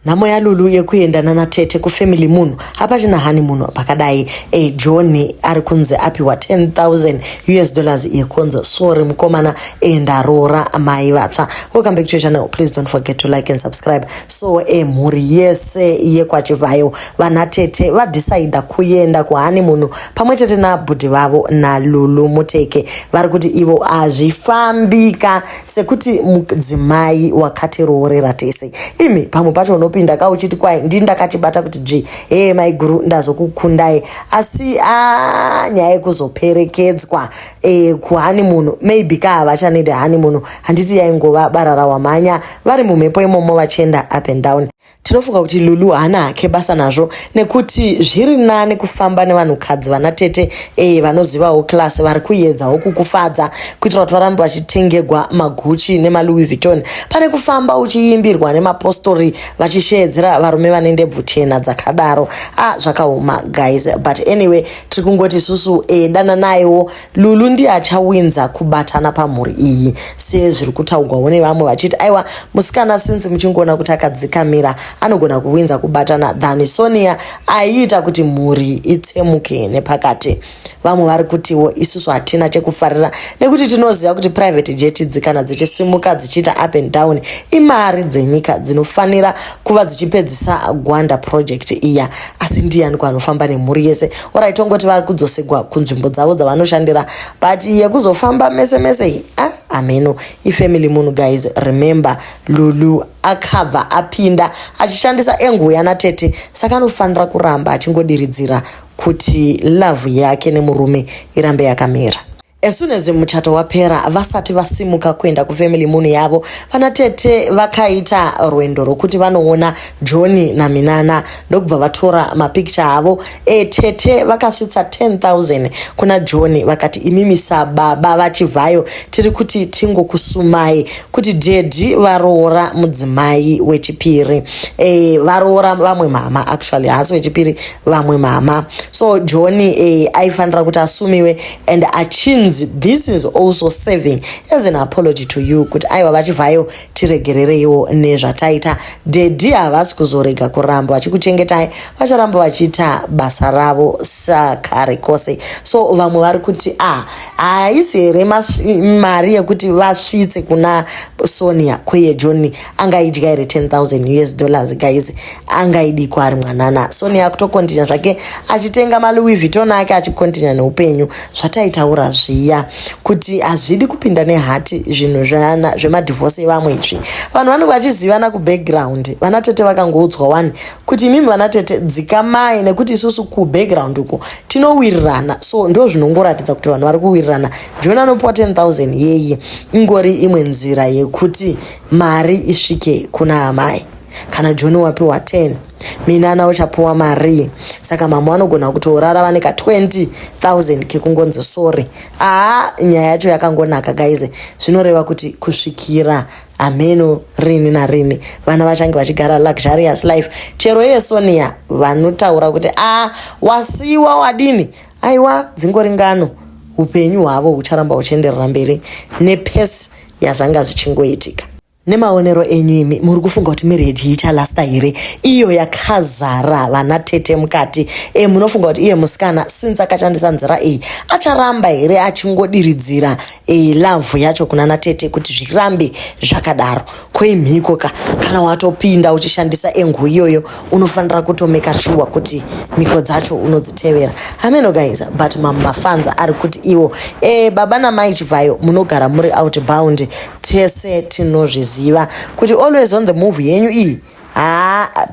nhamo yaLulu yekuendana natete kufamily munhu hapachina hani munhu pakadai John ari kunze apiwa $10,000 yekonza sorry mukomana ndarora mai vatsva. Welcome back to your channel. Please don't forget to like and subscribe. So mhuri yese yekwachivhayo vanatete vadecida kuenda kuhani munhu pamwe chete nabhudhi vavo naLulu Muteke vari kuti ivo hazvifambika sekuti mudzimai wakatiroorera tese. Imi pamwe pacho unopinda kauchiti kwai ndindakachibata kuti maiguru ndazokukundai asi nyaya yekuzoperekedzwa kuhani munhu maybe havachanedi hani munhu handiti yaingova barara wamhanya vari mumhepo imomo vachienda up and down. Tinofunga kuti Lulu hana hake basa nazvo nekuti zviri nani kufamba nevanhukadzi vanatete vanozivawo klasi vari kuedzawo kukufadza kuitira kuti varambe vachitengegwa maguchi nemaLouis Vuitton pane kufamba uchiimbirwa nemapostori vachishedzera varume vane ndebvu chena dzakadaro. Zvakaoma guys, but anyway tiri kungoti isusu dana nayewo Lulu ndiye achawinza kubatana pamhuri iyi sezviri kutaurwawo nevamwe vachiti aiwa musikana since muchingoona kuti akadzikamira anogona kuwinza kubatana than Sonia aiita kuti mhuri itsemuke nepakati. Vamwe vari kutiwo isusu hatina chekufarira nekuti tinoziva kuti private jet dzikana dzichisimuka dzichiita up and down imari dzenyika dzinofanira kuva dzichipedzisa Gwanda project iya, asi ndiani kwanofamba nemhuri yese. Ora itongoti vari kudzosegwa kunzvimbo dzavo dzavanoshandira but yekuzofamba mese mese ameno ifamily munhu guys. Remember Lulu akabva apinda achishandisa engu yanatete saka anofanira kuramba achingodiridzira kuti love yake nemurume irambe yakamira. As soon as muchato wapera vasati vasimuka kuenda kufamily munhu yavo vanatete vakaita rwendo rokuti vanoona John naMinana ndokubva vatora mapicture avo. Tete vakasvitsa 10,000 kuna John vakati imimi sababa vachivhayo tiri kuti tingokusumai kuti dedi varoora mudzimai wechipiri. Varoora vamwe mama actually hasi wechipiri vamwe mama. So John aifanira kuti asumiwe and achinzi this is also serving as an apology to you kuti aiwa vachivhayo tiregerereiwo nezvataita. Dedi havasi kuzorega kuramba vachikuchengetai, vacharamba vachiita basa ravo sakare kose. So vamwe vari kuti haisi here mari yekuti vasvitse kuna Sonia kweye John angaidya here $10,000 guys, angaidi kwari mwanana. Sonia akutokontinya zvake achitenga maLouis Vuitton ake achikontinya neupenyu zvataitaura zviya kuti hazvidi kupinda nehati zvinhu zvemadhivorce evamwe izvi. Vanhu vanenge vachizivana kubackground. Vanatete vakangoudzwa wani kuti imimi vanatete dzikamai nekuti isusu kubackground uko tinowirirana. So ndo zvinongoratidza kuti vanhu vari kuwirirana. John anopiwa 10,000 yeye ingori imwe nzira yekuti mari isvike kuna amai. Kana John wapiwa 10 Minana uchapiwa mari saka mama vanogona kutorara vane ka 20,000 kekungonzi sorry. Nyaya yacho yakangonaka guys. Zvinoreva kuti kusvikira ameno rini narini vana vachange vachigara luxurious life. Chero yeSonia vanotaura kuti wasiwa wadini aiwa dzingori ngano upenyu hwavo hucharamba huchienderera mberi nepesi yazvanga zvichingoitika. Nemaonero enyu imi muri kufunga kuti miredi ichalasta here iyo yakazara vanatete mukati? Munofunga kuti iye musikana since akashandisa nzira iyi acharamba here achingodiridzira love yacho kuna natete kuti zvirambe zvakadaro? Kwemhiko kana watopinda uchishandisa engu iyoyo unofanira kutomeka sure kuti mhiko dzacho unodzitevera. Ameno guys, but mafanza ari kuti iwo baba namai chivhayo munogara muri outbound tese tinozviziva kuti always on the move yenyu iyi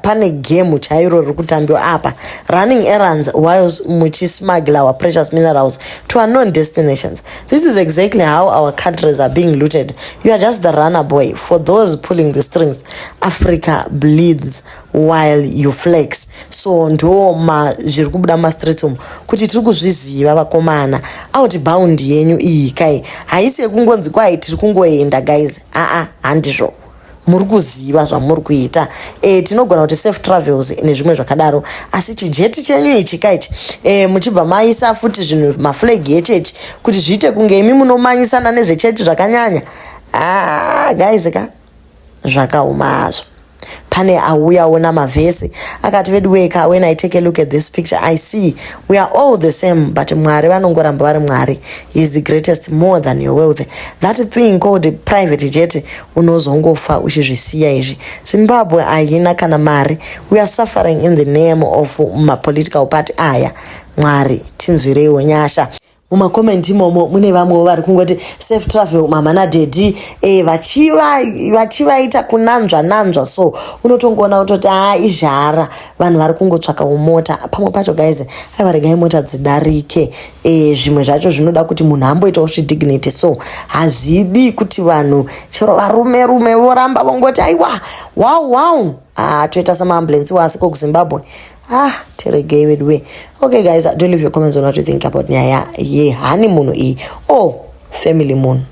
pane game chairo riri kutambiwa apa, running errands while muchismuggle our precious minerals to unknown destinations. This is exactly how our countries are being looted. You are just the runner boy for those pulling the strings. Africa bleeds while you flex. So ndo zviri kubuda mastreets umu kuti tiri kuzviziva vakomana. Outbound yenyu iyi kai haisi yekungonzi kwai tiri kungoenda guys. Handizvo. muri kuziva zvamuri kuita. Tinogona kuti safe travels nezvimwe zvakadaro, asi chijeti chenyu ichi kaiti muchibva maisa futi zvinhu maflag echechi kuti zviite kunge imi munomanyisana nezvechechi zvakanyanya. Guys ka zvakaoma hazvo. pane auyawo namavhesi akati vedweka, when I take a look at this picture I see we are all the same, but Mwari vanongoramba vari Mwari. He is the greatest more than your wealth. That thing called private jet unozongofa uchizvisiya izvi. Zimbabwe haina kana mari. We are suffering in the name of political party aya. Mwari tinzwireiwo nyasha. Mumakomenti imomo mune vamwe vari kungoti safe travel mama nadedhi vachivaita kunanzva so unotongoona utoti izvara vanhu vari kungotsvaka mota pamwe pacho guys aivaregai mota dzidarike zvimwe zvacho zvinoda kuti munhu amboitawo zvidignity so hazvidi kuti vanhu chero varume voramba vongoti aiwa wow toita samaambulensi wasiko kuZimbabwe. Teregei wedwe. Okay guys, do leave your comments on what you think about nyaya ye honeymoon family moon.